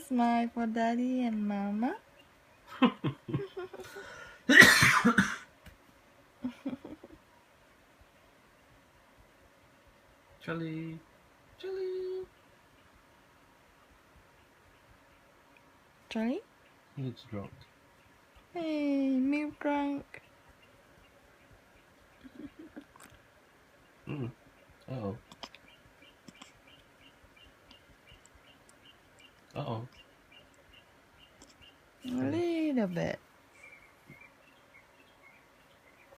Smile for daddy and mama. Charlie, Charlie. Charlie? He looks drunk. Hey, milk drunk. Uh-oh. Uh-oh. A little bit.